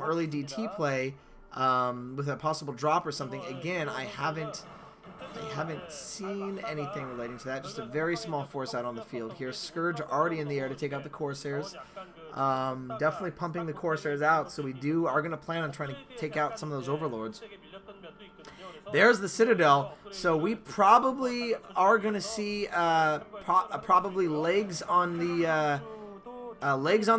early DT play with a possible drop or something. Again, I haven't seen anything relating to that. Just a very small force out on the field here. Scourge already in the air to take out the Corsairs. Definitely pumping the Corsairs out, so we are going to plan on trying to take out some of those Overlords. There's the Citadel, so we probably are going to see probably legs on the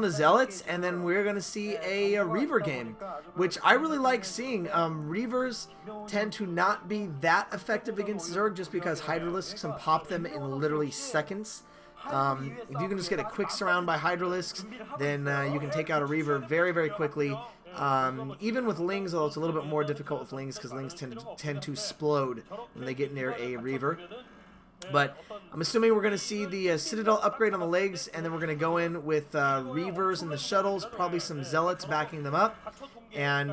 Zealots, and then we're going to see a Reaver game, which I really like seeing. Reavers tend to not be that effective against Zerg just because Hydralisks can pop them in literally seconds. If you can just get a quick surround by Hydralisks, then you can take out a Reaver very, very quickly. Even with Lings, although it's a little bit more difficult with Lings because Lings tend to explode when they get near a Reaver. But I'm assuming we're going to see the Citadel upgrade on the legs, and then we're going to go in with Reavers in the shuttles, probably some Zealots backing them up, and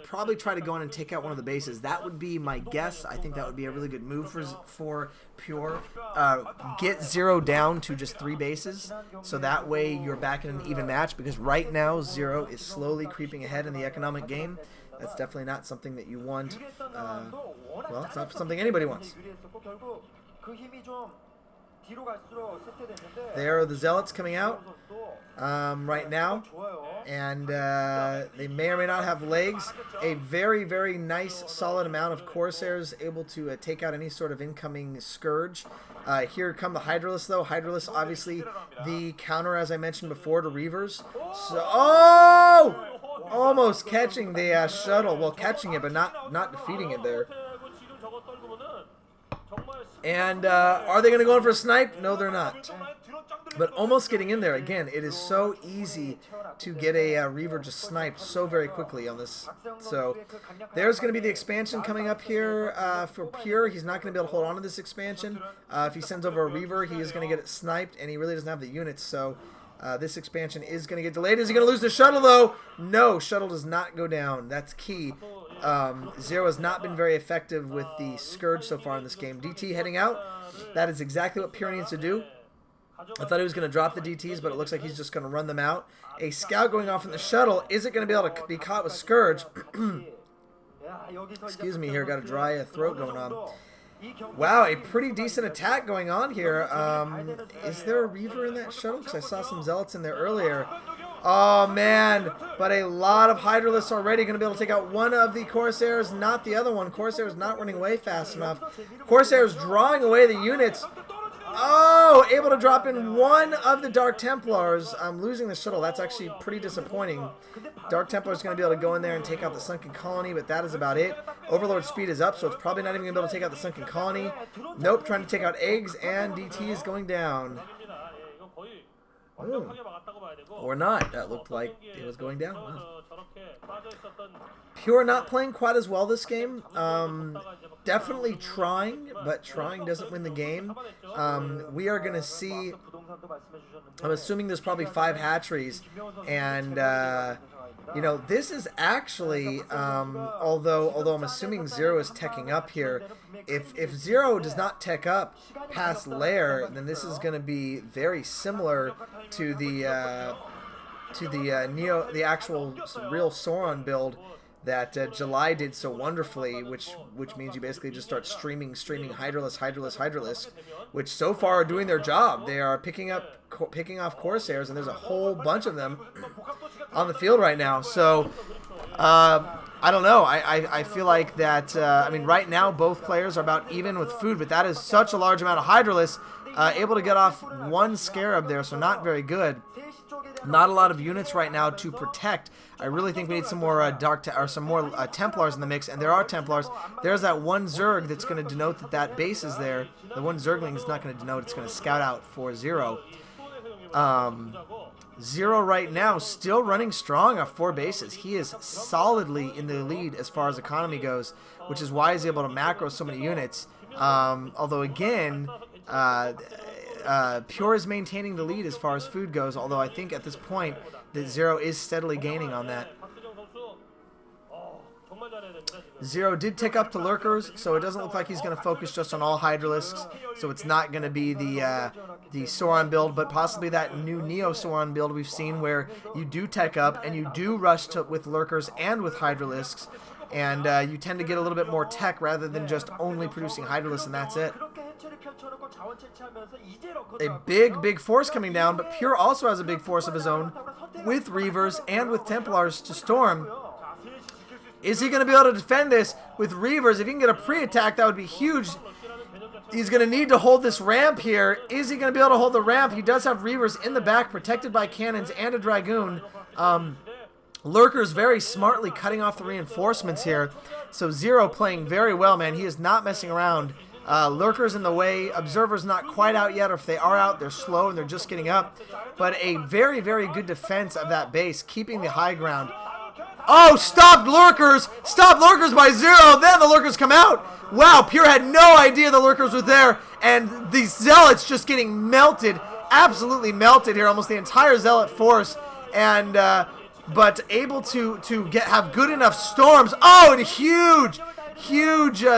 probably try to go in and take out one of the bases. That would be my guess. I think that would be a really good move for Pure. Get 0 down to just 3 bases, so that way you're back in an even match, because right now 0 is slowly creeping ahead in the economic game. That's definitely not something that you want. Well, it's not something anybody wants. There are the Zealots coming out right now, and they may or may not have legs. A very, very nice, solid amount of Corsairs able to take out any sort of incoming Scourge. Here come the Hydralisks, though. Hydralisks, obviously, the counter, as I mentioned before, to Reavers. So, oh! Almost catching the shuttle. Well, catching it, but not defeating it there. And are they going to go in for a snipe? No, they're not. But almost getting in there. Again, it is so easy to get a Reaver just sniped so very quickly on this. So there's going to be the expansion coming up here for Pure. He's not going to be able to hold on to this expansion. If he sends over a Reaver, he is going to get it sniped, and he really doesn't have the units. So this expansion is going to get delayed. Is he going to lose the shuttle, though? No, shuttle does not go down. That's key. 0 has not been very effective with the Scourge so far in this game. DT heading out. That is exactly what Pure needs to do. I thought he was going to drop the DTs, but it looks like he's just going to run them out. A scout going off in the shuttle. Is it going to be able to be caught with Scourge? Excuse me here. Got a dry throat going on. Wow, a pretty decent attack going on here. Is there a Reaver in that shuttle? Because I saw some Zealots in there earlier. Oh, man. But a lot of Hydralisks already going to be able to take out one of the Corsairs, not the other one. Corsairs not running away fast enough. Corsairs drawing away the units. Oh, able to drop in one of the Dark Templars. I'm losing the shuttle. That's actually pretty disappointing. Dark Templar is going to be able to go in there and take out the Sunken Colony, but that is about it. Overlord speed is up, so it's probably not even going to be able to take out the Sunken Colony. Nope, trying to take out eggs, and DT is going down. Ooh. Or not. That looked like it was going down. Wow. Pure not playing quite as well this game. Definitely trying, but trying doesn't win the game. We are going to see, I'm assuming there's probably 5 hatcheries, and you know, this is actually, although I'm assuming 0 is teching up here, if 0 does not tech up past Lair, then this is going to be very similar to the actual real Sauron build that July did so wonderfully, which means you basically just start streaming Hydralisk, which so far are doing their job. They are picking off Corsairs, and there's a whole bunch of them on the field right now. So I don't know. I feel like that. I mean, right now both players are about even with food, but that is such a large amount of Hydralisk able to get off one Scarab there, so not very good. Not a lot of units right now to protect. I really think we need some more Templars in the mix, and there are Templars. There's that one Zerg that's going to denote that that base is there. The one Zergling is not going to denote. It's going to scout out for 0. 0 right now still running strong off 4 bases. He is solidly in the lead as far as economy goes, which is why he's able to macro so many units. Although again, Pure is maintaining the lead as far as food goes, although I think at this point that 0 is steadily gaining on that. Zero did tick up to lurkers, so it doesn't look like he's going to focus just on all Hydralisks. So it's not going to be the Sauron build, but possibly that new Neo Sauron build we've seen where you do tech up and you do rush with lurkers and with Hydralisks, and you tend to get a little bit more tech rather than just only producing Hydralisks and that's it. A big force coming down, but Pure also has a big force of his own with Reavers and with Templars to storm. Is he going to be able to defend this with Reavers? If he can get a pre-attack, that would be huge. He's going to need to hold this ramp here. Is he going to be able to hold the ramp? He does have Reavers in the back, protected by cannons and a Dragoon. Lurker's very smartly cutting off the reinforcements here. So Zero playing very well, man. He is not messing around. Lurker's in the way. Observer's not quite out yet, or if they are out, they're slow and they're just getting up. But a very good defense of that base, keeping the high ground. Oh, stopped Lurkers! Stopped Lurkers by Zero! Then the Lurkers come out! Wow, Pure had no idea the Lurkers were there, and the Zealots just getting melted, absolutely melted here, almost the entire Zealot force, and but able to have good enough storms. Oh, and huge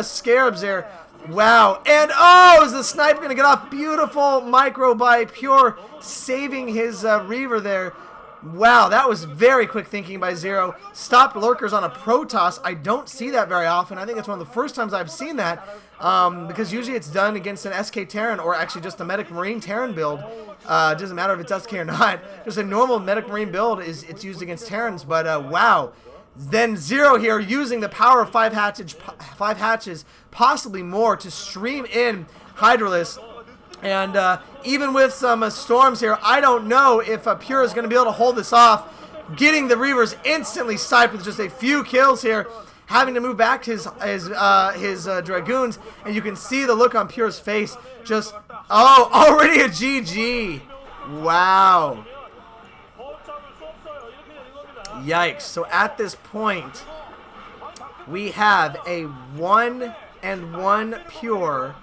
scarabs there. Wow, and oh, is the sniper going to get off? Beautiful micro by Pure, saving his Reaver there. Wow, that was very quick thinking by Zero. Stopped Lurkers on a Protoss. I don't see that very often. I think it's one of the first times I've seen that, because usually it's done against an SK Terran or actually just a Medic Marine Terran build. Doesn't matter if it's SK or not. Just a normal Medic Marine build it's used against Terrans, but wow. Then Zero here using the power of five hatches, possibly more, to stream in Hydralisk. And even with some storms here, I don't know if Pure is going to be able to hold this off. Getting the Reavers instantly sniped with just a few kills here, having to move back his Dragoons, and you can see the look on Pure's face. Just, oh, already a GG. Wow. Yikes. So at this point, we have a 1-1 Pure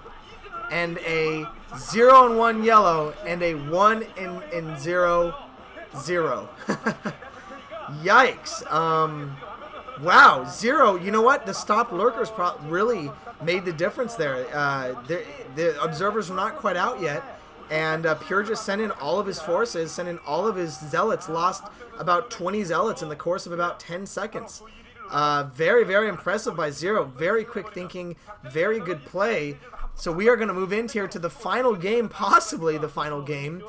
and a 0-1 yellow and a 1-0 0. Yikes. Wow, Zero, you know what? The stopped Lurkers really made the difference there. The observers were not quite out yet, and Pure just sent in all of his forces, sent in all of his Zealots, lost about 20 Zealots in the course of about 10 seconds. Very impressive by Zero. Very quick thinking, very good play. So we are going to move into here to the final game, possibly the final game,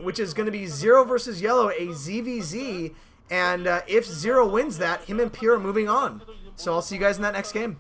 which is going to be Zero versus Yellow, a ZVZ. And if Zero wins that, him and Pure are moving on. So I'll see you guys in that next game.